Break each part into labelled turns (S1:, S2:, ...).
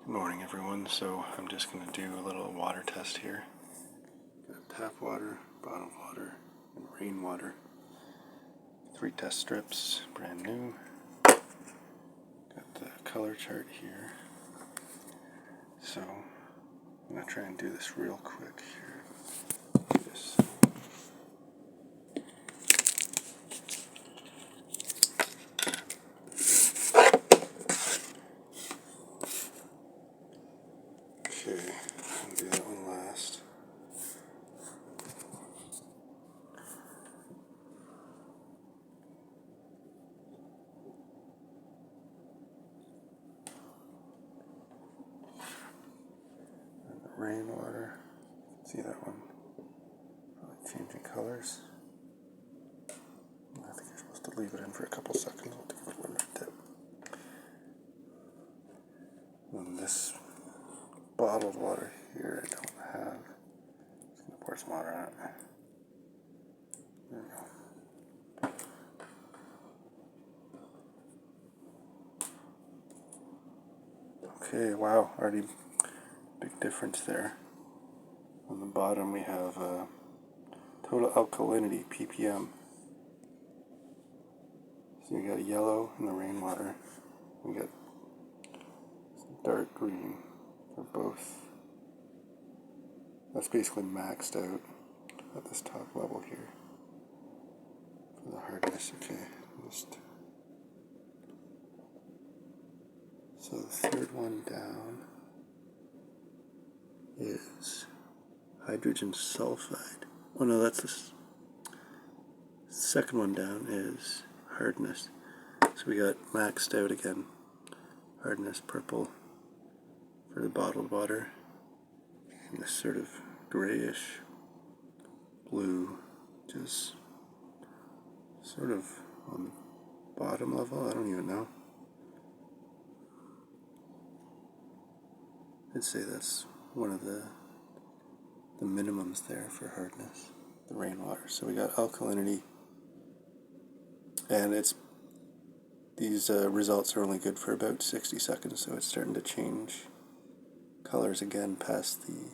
S1: Good morning, everyone. So I'm just going to do a little water test here. Got tap water, bottled water, and rainwater. 3 test strips, brand new. Got the color chart here. So I'm going to try and do this real quick here. Do this. Okay, I'll do that one last. And the rainwater, see that one? Probably changing colors. I think you're supposed to leave it in for a couple seconds. I'll give it a little dip. And this bottled water here I don't have. Just gonna pour some water on it. There we go. Okay, wow, already big difference there. On the bottom we have total alkalinity, ppm. So you got yellow in the rainwater. We got dark green for both. That's basically maxed out at this top level here for the hardness. Okay, so the third one down is hydrogen sulfide. Oh no, that's the second one down is hardness. So we got maxed out again. Hardness purple for the bottled water, and this sort of grayish blue, just sort of on the bottom level. I don't even know. I'd say that's one of the minimums there for hardness, the rainwater. So we got alkalinity, and these results are only good for about 60 seconds, so it's starting to change colors again past the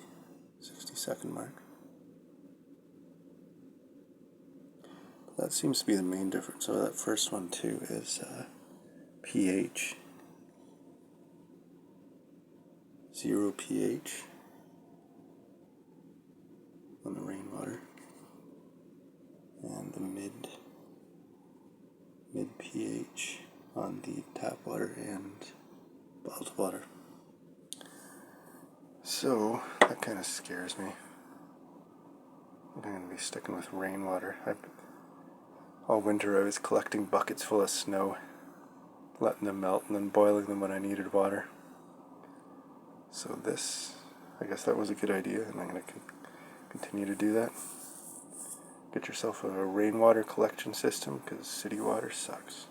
S1: 60-second mark. But that seems to be the main difference. So that first one too is pH. 0 pH on the rainwater, and the mid pH on the tap water and bottled water. So that kind of scares me. I'm going to be sticking with rainwater. All winter I was collecting buckets full of snow, letting them melt, and then boiling them when I needed water. So this, I guess that was a good idea, and I'm going to continue to do that. Get yourself a rainwater collection system, because city water sucks.